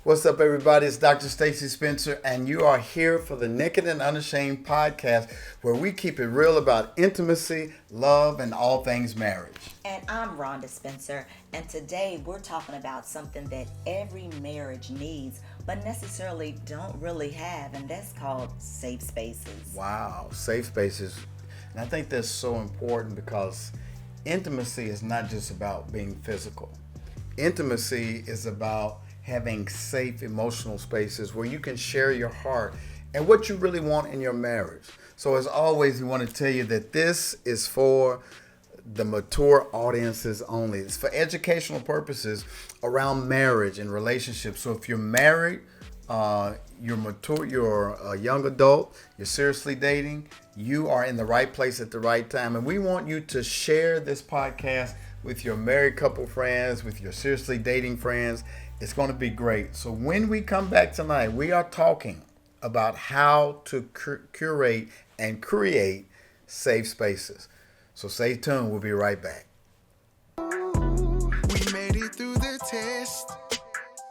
What's up, everybody? It's Dr. Stacy Spencer, and you are here for the Naked and Unashamed podcast, where we keep it real about intimacy, love, and all things marriage. And I'm Rhonda Spencer, and today we're talking about something that every marriage needs, but necessarily don't really have, and that's called safe spaces. Wow, safe spaces. And I think that's so important because intimacy is not just about being physical. Intimacy is about having safe emotional spaces where you can share your heart and what you really want in your marriage. So as always, we want to tell you that this is for the mature audiences only. It's for educational purposes around marriage and relationships. So if you're married, you're mature, you're a young adult, you're seriously dating, you are in the right place at the right time. And we want you to share this podcast with your married couple friends, with your seriously dating friends. It's going to be great. So when we come back tonight, we are talking about how to curate and create safe spaces. So stay tuned. We'll be right back. We made it through the test.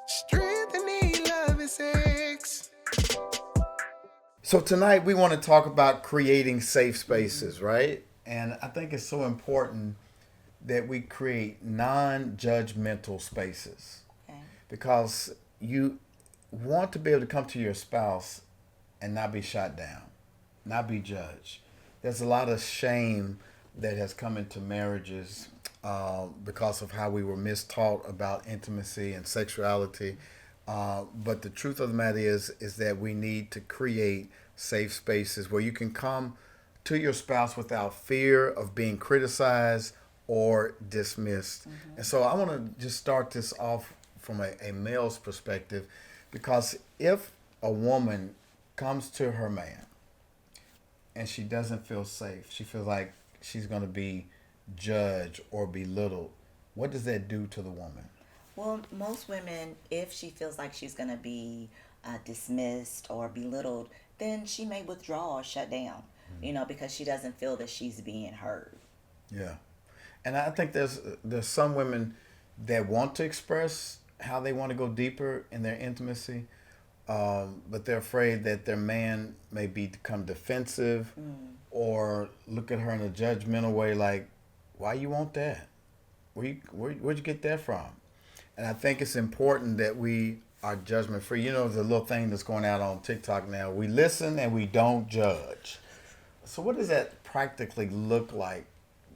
Strength and need, love and sex. So tonight we want to talk about creating safe spaces, right? And I think it's so important that we create non-judgmental spaces. Because you want to be able to come to your spouse and not be shot down, not be judged. There's a lot of shame that has come into marriages because of how we were mistaught about intimacy and sexuality. But the truth of the matter is that we need to create safe spaces where you can come to your spouse without fear of being criticized or dismissed. Mm-hmm. And so I want to just start this off from a male's perspective, because if a woman comes to her man and she doesn't feel safe, she feels like she's going to be judged or belittled, what does that do to the woman? Well, most women, if she feels like she's going to be dismissed or belittled, then she may withdraw or shut down, because she doesn't feel that she's being heard. Yeah. And I think there's some women that want to express how they want to go deeper in their intimacy, but they're afraid that their man may become defensive or look at her in a judgmental way, like, why you want that? Where'd you get that from? And I think it's important that we are judgment free. There's a little thing that's going out on TikTok now. We listen and we don't judge. So what does that practically look like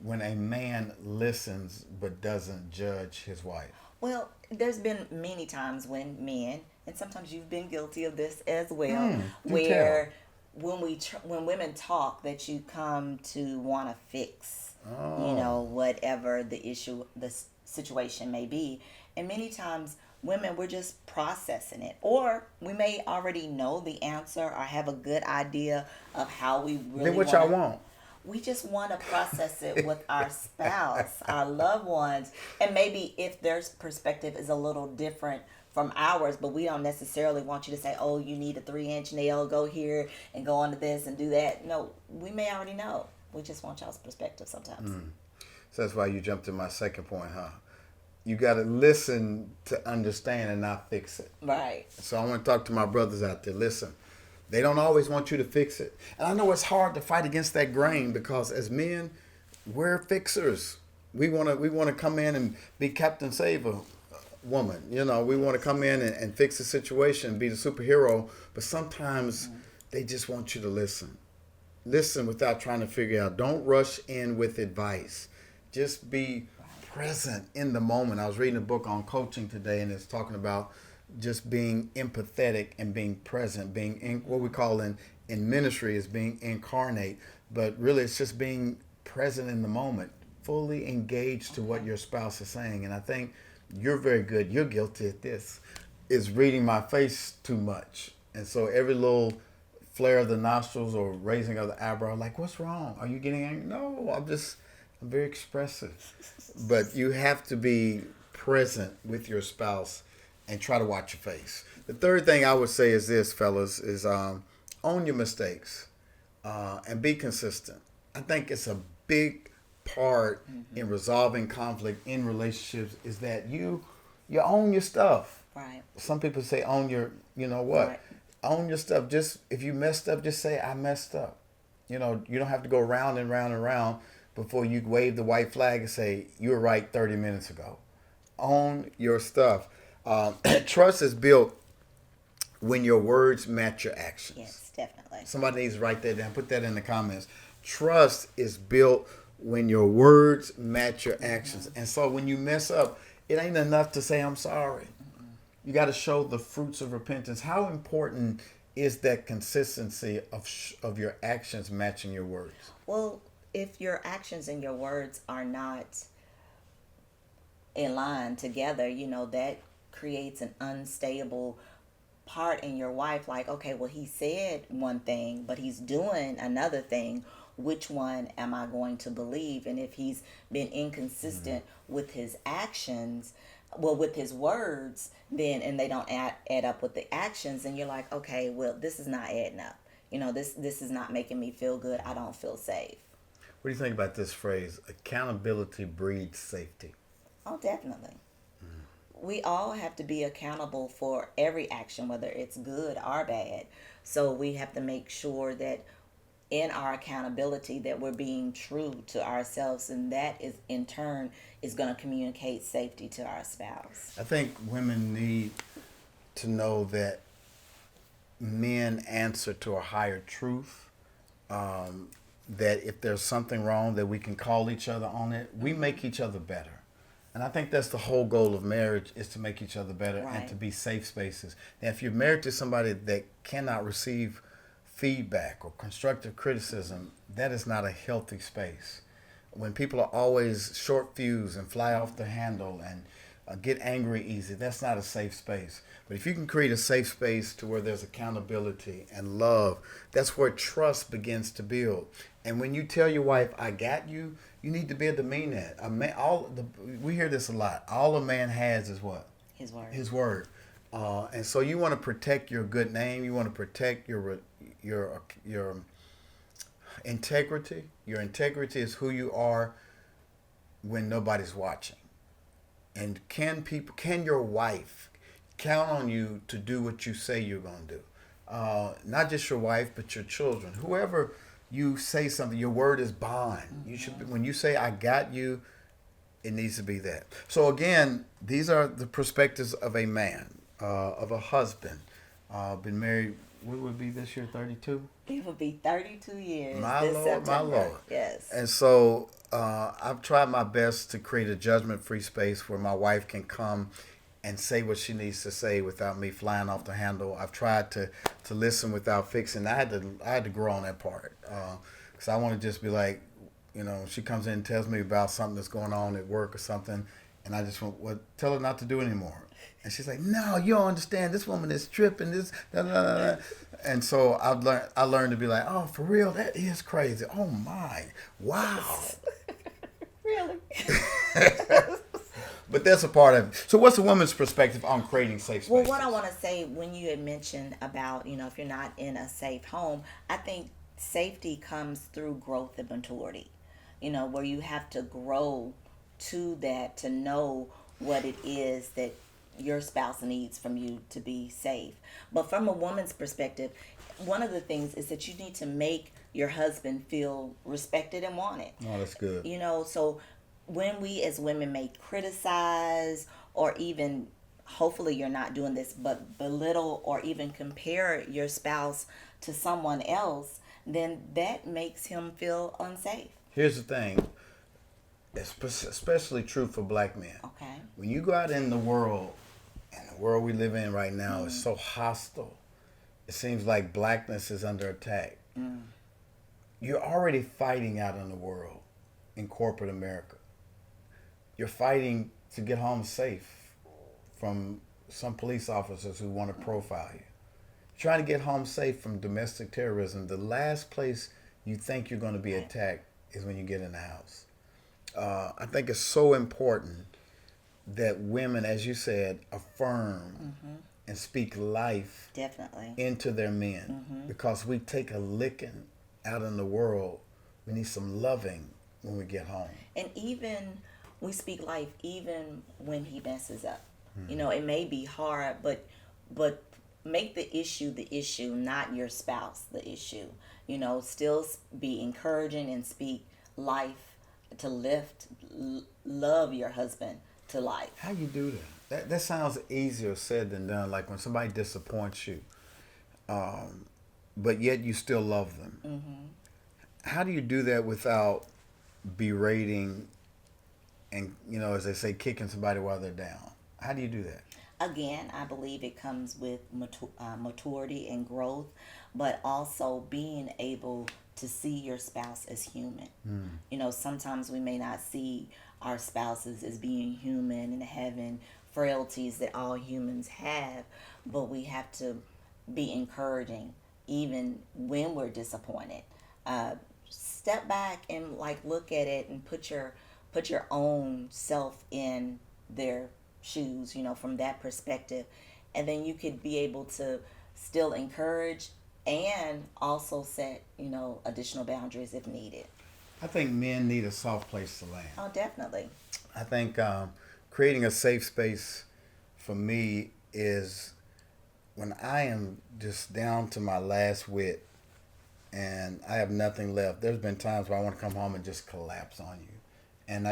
when a man listens but doesn't judge his wife? Well, there's been many times when men, and sometimes you've been guilty of this as well, where when women talk, that you come to want to fix, whatever the issue, the situation may be. And many times women, we're just processing it, or we may already know the answer or have a good idea of how we really then what y'all want? We just want to process it with our spouse, our loved ones. And maybe if their perspective is a little different from ours, but we don't necessarily want you to say, oh, you need a 3-inch nail, go here and go on to this and do that. No, we may already know. We just want y'all's perspective sometimes. So that's why you jumped to my second point, huh? You got to listen to understand and not fix it. Right. So I want to talk to my brothers out there. Listen. They don't always want you to fix it. And I know it's hard to fight against that grain because as men, we're fixers. We want to come in and be Captain Save a woman. We want to come in and fix the situation, be the superhero. But sometimes they just want you to listen. Listen without trying to figure out. Don't rush in with advice. Just be present in the moment. I was reading a book on coaching today, and it's talking about just being empathetic and being present, being in what we call in ministry is being incarnate, but really it's just being present in the moment, fully engaged to what your spouse is saying. And I think you're very good. You're guilty at this, is reading my face too much. And so every little flare of the nostrils or raising of the eyebrow, like, what's wrong? Are you getting angry? No, I'm very expressive. But you have to be present with your spouse and try to watch your face. The third thing I would say is this, fellas, is own your mistakes and be consistent. I think it's a big part in resolving conflict in relationships is that you own your stuff. Right. Some people say own your, you know what? Right. Own your stuff. Just if you messed up, just say I messed up. You know, you don't have to go round and round and round before you wave the white flag and say you were right 30 minutes ago. Own your stuff. Trust is built when your words match your actions. Yes, definitely. Somebody needs to write that down. Put that in the comments. Trust is built when your words match your actions. And so when you mess up, it ain't enough to say I'm sorry. You got to show the fruits of repentance. How important is that consistency of your actions matching your words? Well, if your actions and your words are not in line together, that creates an unstable part in your wife. Like, okay, well, he said one thing, but he's doing another thing. Which one am I going to believe? And if he's been inconsistent with his actions, with his words, then, and they don't add up with the actions, and you're like, okay, well, this is not adding up. This is not making me feel good. I don't feel safe. What do you think about this phrase? Accountability breeds safety. Oh, definitely. We all have to be accountable for every action, whether it's good or bad. So we have to make sure that in our accountability that we're being true to ourselves, and that is in turn is going to communicate safety to our spouse. I think women need to know that men answer to a higher truth. That if there's something wrong, that we can call each other on it. We make each other better. And I think that's the whole goal of marriage, is to make each other better and to be safe spaces. Now, if you're married to somebody that cannot receive feedback or constructive criticism, that is not a healthy space. When people are always short fuse and fly off the handle and get angry easy, that's not a safe space. But if you can create a safe space to where there's accountability and love, that's where trust begins to build. And when you tell your wife, I got you, you need to be able to mean that. We hear this a lot. All a man has is what? His word. His word. And so you want to protect your good name. You want to protect your integrity. Your integrity is who you are when nobody's watching. And can your wife count on you to do what you say you're going to do? Not just your wife, but your children. Whoever you say something, your word is bond. You should be, when you say I got you, it needs to be that. So again, these are the perspectives of a man, of a husband. Been married, what would be this year, 32? It would be 32 years My this Lord, September. my Lord. Yes. And so I've tried my best to create a judgment-free space where my wife can come and say what she needs to say without me flying off the handle. I've tried to listen without fixing. I had to grow on that part, because I want to just be like, she comes in and tells me about something that's going on at work or something, and I just want, well, tell her not to do it anymore. And she's like, no, you don't understand. This woman is tripping. This, da, da, da, da. And so I learned to be like, oh, for real, that is crazy. Oh my, wow. Really? But that's a part of it. So what's a woman's perspective on creating safe spaces? Well, what I want to say, when you had mentioned about, if you're not in a safe home, I think safety comes through growth and maturity, where you have to grow to that, to know what it is that your spouse needs from you to be safe. But from a woman's perspective, one of the things is that you need to make your husband feel respected and wanted. Oh, that's good. So when we as women may criticize, or even, hopefully you're not doing this, but belittle or even compare your spouse to someone else, then that makes him feel unsafe. Here's the thing. It's especially true for black men. Okay. When you go out in the world, and the world we live in right now is so hostile, it seems like blackness is under attack. You're already fighting out in the world, in corporate America. You're fighting to get home safe from some police officers who want to profile you. Trying to get home safe from domestic terrorism. The last place you think you're going to be attacked is when you get in the house. I think it's so important that women, as you said, affirm and speak life Definitely into their men, because we take a licking out in the world. We need some loving when we get home. And even we speak life even when he messes up. You know, it may be hard, but make the issue, not your spouse the issue. You know, still be encouraging and speak life to lift, love your husband to life. How you do that? That sounds easier said than done. Like when somebody disappoints you, but yet you still love them. How do you do that without berating and, you know, as they say, kicking somebody while they're down? How do you do that? Again, I believe it comes with maturity and growth, but also being able to see your spouse as human. You know, sometimes we may not see our spouses as being human and having frailties that all humans have, but we have to be encouraging even when we're disappointed. Step back and like look at it and put your own self in their shoes, you know, from that perspective, and then you could be able to still encourage and also set, you know, additional boundaries if needed. I think men need a soft place to land. Oh, definitely. I think creating a safe space for me is when I am just down to my last wit and I have nothing left. There's been times where I want to come home and just collapse on you, and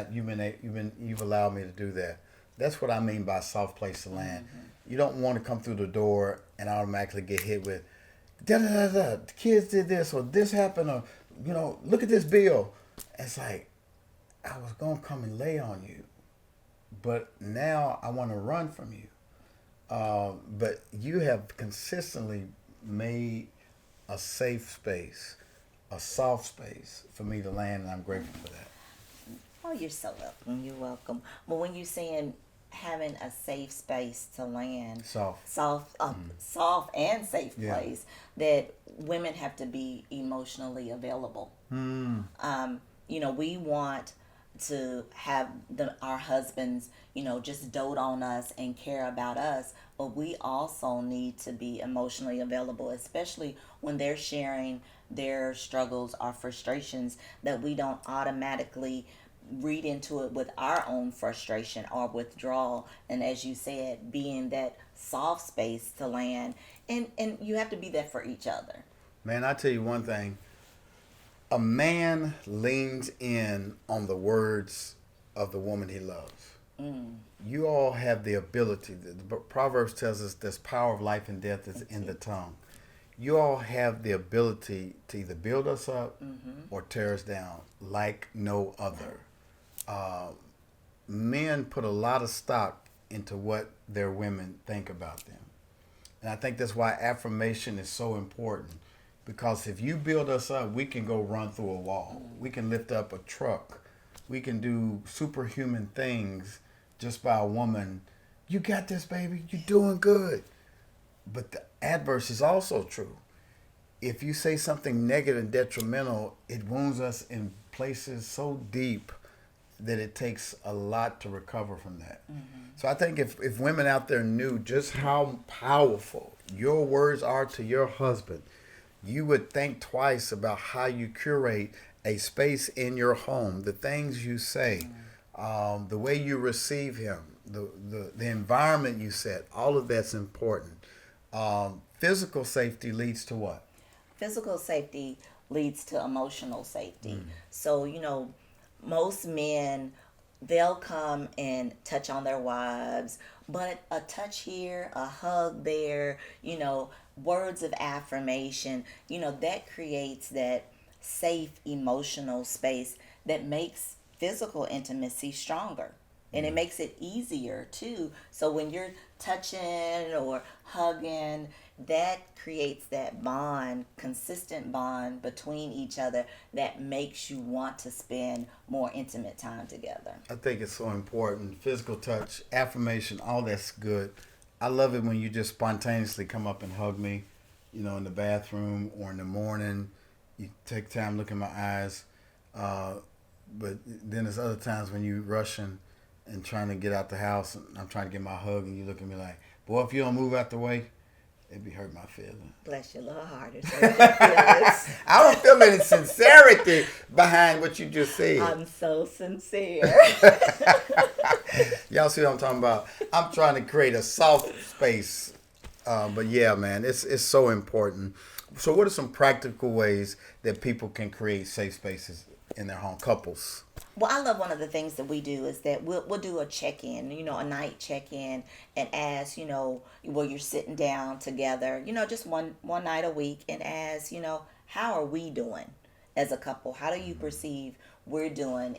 you've allowed me to do that. That's what I mean by soft place to land. You don't want to come through the door and automatically get hit with da da da da. The kids did this or this happened or, you know, look at this bill. It's like I was gonna come and lay on you, but now I want to run from you. But you have consistently made a safe space, a soft space for me to land, and I'm grateful for that. Oh, you're so welcome. You're welcome. But when you're saying having a safe space to land, soft and safe place, that women have to be emotionally available. You know, we want to have our husbands, you know, just dote on us and care about us, but we also need to be emotionally available, especially when they're sharing their struggles or frustrations, that we don't automatically read into it with our own frustration or withdrawal. And as you said, being that soft space to land, and you have to be there for each other. Man, I tell you one thing. A man leans in on the words of the woman he loves. You all have the ability. The Proverbs tells us there's power of life and death is in the tongue. You all have the ability to either build us up or tear us down like no other. Men put a lot of stock into what their women think about them. And I think that's why affirmation is so important. Because if you build us up, we can go run through a wall. We can lift up a truck. We can do superhuman things just by a woman. You got this, baby. You're doing good. But the adverse is also true. If you say something negative and detrimental, it wounds us in places so deep that it takes a lot to recover from that. So I think if women out there knew just how powerful your words are to your husband, you would think twice about how you curate a space in your home, the things you say, the way you receive him, the environment you set. All of that's important. Physical safety leads to what? Physical safety leads to emotional safety. So, you know, most men, they'll come and touch on their wives, but a touch here, a hug there, you know, words of affirmation, you know, that creates that safe emotional space that makes physical intimacy stronger. And it makes it easier too. So when you're touching or hugging, that creates that bond, consistent bond between each other that makes you want to spend more intimate time together. I think it's so important. Physical touch, affirmation, all that's good. I love it when you just spontaneously come up and hug me, you know, in the bathroom or in the morning. You take time, look in my eyes. But then there's other times when you rushing and trying to get out the house, and I'm trying to get my hug, and you look at me like, boy, if you don't move out the way, It be hurt my feelings. Bless your little heart. It's hurt your feelings. I don't feel any sincerity behind what you just said. I'm so sincere. Y'all see what I'm talking about? I'm trying to create a soft space. But yeah, man, it's so important. So what are some practical ways that people can create safe spaces in their home, couples? Well, I love one of the things that we do is that we'll do a check-in, a night check-in, and ask, where you're sitting down together, just one night a week, and ask, how are we doing as a couple? How do you perceive we're doing?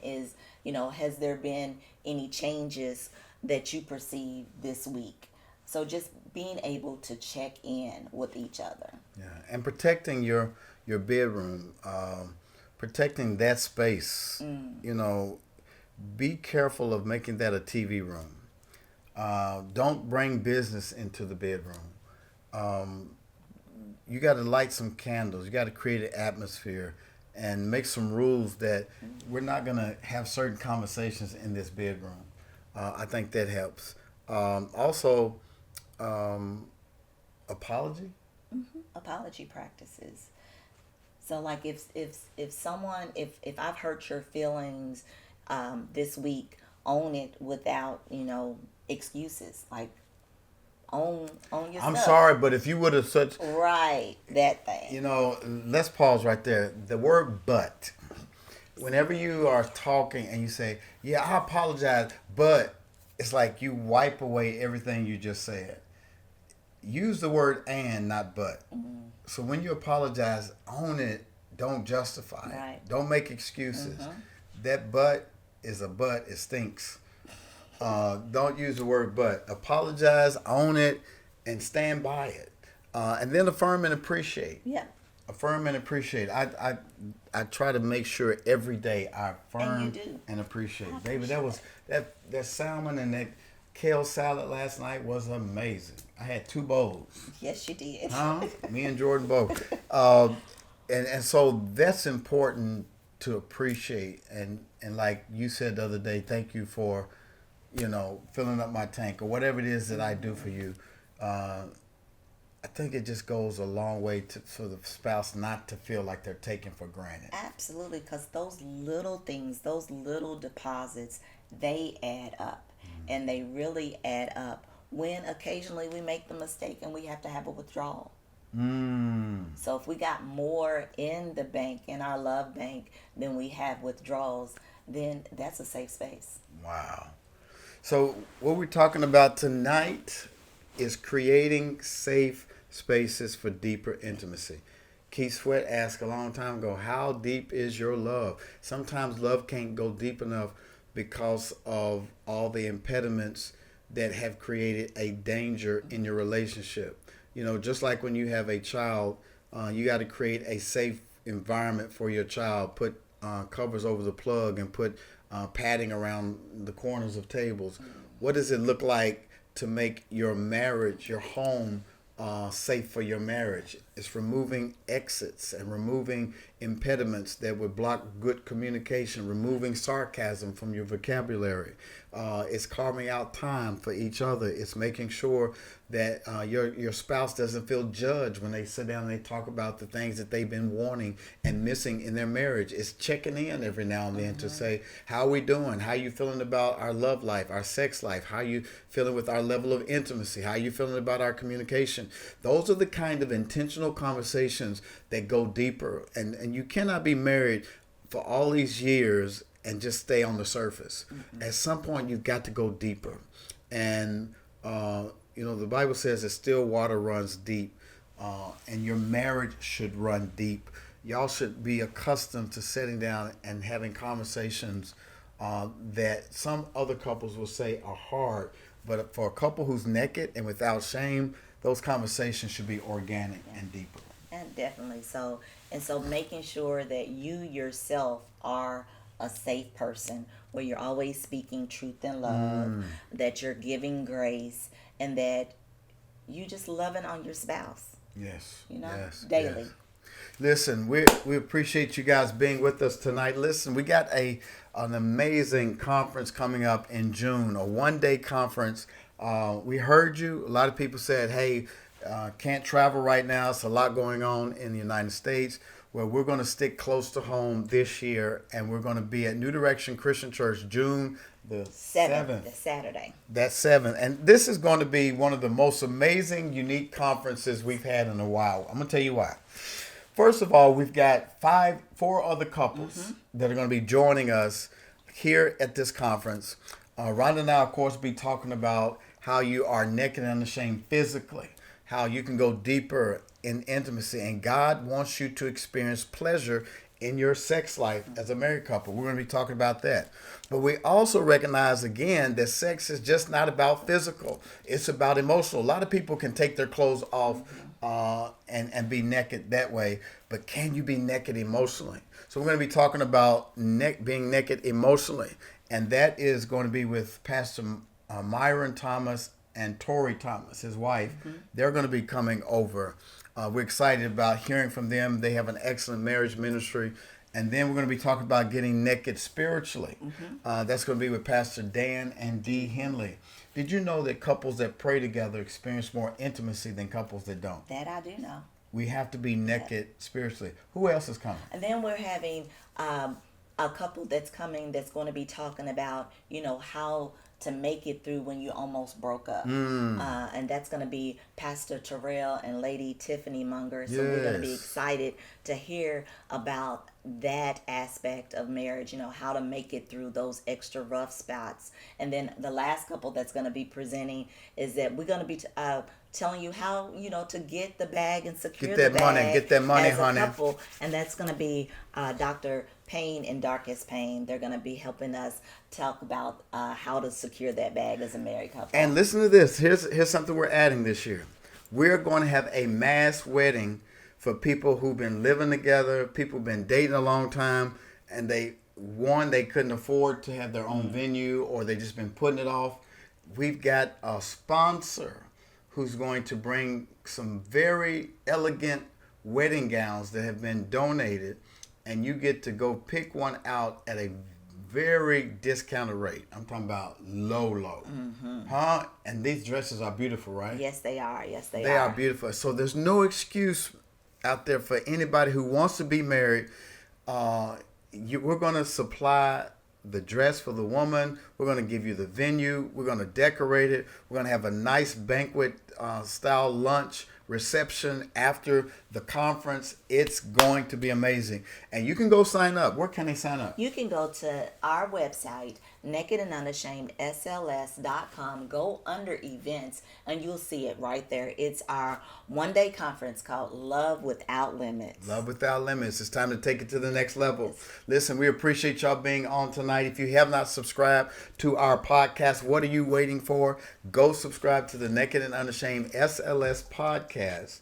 Has there been any changes that you perceive this week? So just being able to check in with each other. Yeah, and protecting your bedroom, protecting that space. Be careful of making that a TV room. Don't bring business into the bedroom. You got to light some candles. You got to create an atmosphere and make some rules that we're not going to have certain conversations in this bedroom. I think that helps. Also, apology. Apology practices. So like if I've hurt your feelings this week, own it without excuses. Like own your I'm stuff. sorry, but if you would have such Right, that thing. let's pause right there. The word "but." Whenever you are talking and you say, "Yeah, I apologize," but it's like you wipe away everything you just said. Use the word "and," not "but." So when you apologize, own it. Don't justify it. Right. Don't make excuses. That "but" is a "but." It stinks. Don't use the word "but." Apologize, own it, and stand by it. And then affirm and appreciate. Yeah. Affirm and appreciate. I try to make sure every day I affirm And you do. and appreciate. I Baby, appreciate that salmon and that kale salad last night was amazing. I had 2 bowls. Yes, you did. Me and Jordan both. And so that's important to appreciate. And like you said the other day, thank you for, filling up my tank or whatever it is that I do for you. I think it just goes a long way for the spouse not to feel like they're taken for granted. Absolutely, because those little things, those little deposits, they add up. And they really add up when occasionally we make the mistake and we have to have a withdrawal. So if we got more in the bank, in our love bank, than we have withdrawals, then that's a safe space. Wow. So what we're talking about tonight is creating safe spaces for deeper intimacy. Keith Sweat asked a long time ago, how deep is your love? Sometimes love can't go deep enough because of all the impediments that have created a danger in your relationship. Just like when you have a child, you got to create a safe environment for your child. Put covers over the plug and put padding around the corners of tables. What does it look like to make your marriage, your home, safe for your marriage? It's removing exits and removing impediments that would block good communication, removing sarcasm from your vocabulary. It's carving out time for each other. It's making sure that your spouse doesn't feel judged when they sit down and they talk about the things that they've been wanting and missing in their marriage. It's checking in every now and then to say, how are we doing? How are you feeling about our love life, our sex life? How are you feeling with our level of intimacy? How are you feeling about our communication? Those are the kind of intentional conversations that go deeper. And you cannot be married for all these years and just stay on the surface. At some point, you've got to go deeper. And, the Bible says that still water runs deep, and your marriage should run deep. Y'all should be accustomed to sitting down and having conversations that some other couples will say are hard. But for a couple who's naked and without shame, those conversations should be organic and deeper. And definitely so. And so making sure that you yourself are a safe person where you're always speaking truth and love, that you're giving grace, and that you just loving on your spouse. Yes. Daily. Yes. Listen, we appreciate you guys being with us tonight. Listen, we got an amazing conference coming up in June, a one-day conference. We heard you. A lot of people said, hey, can't travel right now. It's a lot going on in the United States. Where we're going to stick close to home this year, and we're going to be at New Direction Christian Church June the 7th. The Saturday. That's 7th. And this is going to be one of the most amazing, unique conferences we've had in a while. I'm going to tell you why. First of all, we've got 4 other couples that are going to be joining us here at this conference. Rhonda and I, of course, be talking about how you are naked and unashamed physically, how you can go deeper in intimacy, and God wants you to experience pleasure in your sex life as a married couple. We're going to be talking about that. But we also recognize again that sex is just not about physical. It's about emotional. A lot of people can take their clothes off and be naked that way, but can you be naked emotionally? So we're going to be talking about being naked emotionally, and that is going to be with Pastor Myron Thomas and Tori Thomas, his wife. They're going to be coming over. We're excited about hearing from them. They have an excellent marriage ministry. And then we're going to be talking about getting naked spiritually. That's going to be with Pastor Dan and Dee Henley. Did you know that couples that pray together experience more intimacy than couples that don't? That I do know. We have to be naked spiritually. Who else is coming? And then we're having a couple that's coming that's going to be talking about, how to make it through when you almost broke up. And that's going to be Pastor Terrell and Lady Tiffany Munger. So we're going to be excited to hear about that aspect of marriage, how to make it through those extra rough spots. And then the last couple that's going to be presenting is that we're going to be telling you how, to get the bag and secure the bag. Get that money, as honey. A couple. And that's going to be Dr. Payne and Darkest Payne. They're going to be helping us talk about how to secure that bag as a married couple. And listen to this. Here's something we're adding this year. We're going to have a mass wedding for people who've been living together, people who've been dating a long time, and they couldn't afford to have their own venue, or they just been putting it off. We've got a sponsor who's going to bring some very elegant wedding gowns that have been donated, and you get to go pick one out at a very discounted rate. I'm talking about low. And these dresses are beautiful, right? Yes, they are. They are beautiful. So there's no excuse out there for anybody who wants to be married. We're going to supply the dress for the woman. We're going to give you the venue. We're going to decorate it. We're going to have a nice banquet style lunch reception after the conference. It's going to be amazing. And you can go sign up. Where can they sign up? You can go to our website, nakedandunashamedSLS.com. Go under events and you'll see it right there. It's our one-day conference called Love Without Limits. Love Without Limits. It's time to take it to the next level. Yes. Listen, we appreciate y'all being on tonight. If you have not subscribed to our podcast, what are you waiting for? Go subscribe to the Naked and Unashamed SLS podcast.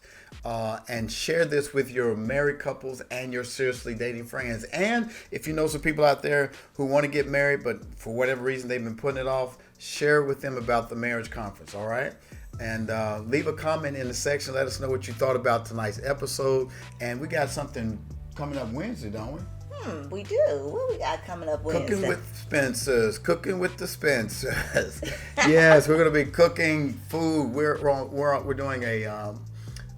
And share this with your married couples and your seriously dating friends. And if you know some people out there who want to get married, but for whatever reason they've been putting it off, share with them about the marriage conference, all right? And leave a comment in the section. Let us know what you thought about tonight's episode. And we got something coming up Wednesday, don't we? We do. What we got coming up Wednesday? Cooking with Spencers. Cooking with the Spencers. Yes, we're going to be cooking food. We're doing a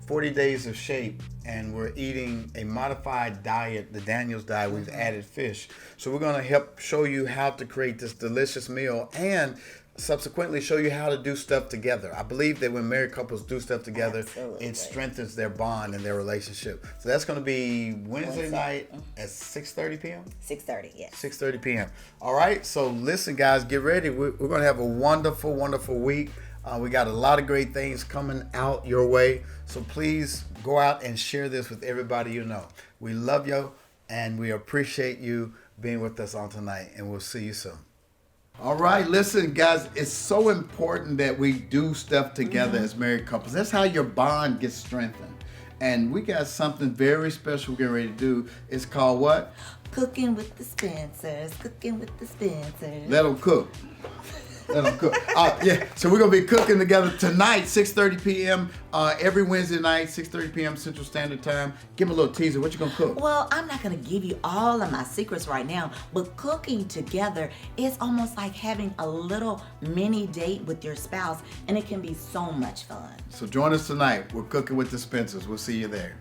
40 days of shape, and we're eating a modified diet, the Daniel's diet. We've added fish. So we're going to help show you how to create this delicious meal and subsequently show you how to do stuff together. I believe that when married couples do stuff together, Absolutely. It strengthens their bond and their relationship. So that's going to be Wednesday night at 6:30 p.m.? 6:30, yes. 6:30 p.m. All right, so listen, guys, get ready. We're going to have a wonderful, wonderful week. We got a lot of great things coming out your way. So please go out and share this with everybody you know. We love you, and we appreciate you being with us on tonight, and we'll see you soon. All right, listen, guys, it's so important that we do stuff together as married couples. That's how your bond gets strengthened. And we got something very special we're getting ready to do. It's called what? Cooking with the Spencers. Cooking with the Spencers. Let them cook. Let them cook. Yeah, so we're going to be cooking together tonight, 6:30 p.m. Every Wednesday night, 6:30 p.m. Central Standard Time. Give them a little teaser. What you going to cook? Well, I'm not going to give you all of my secrets right now, but cooking together is almost like having a little mini date with your spouse, and it can be so much fun. So join us tonight. We're cooking with the Spencers. We'll see you there.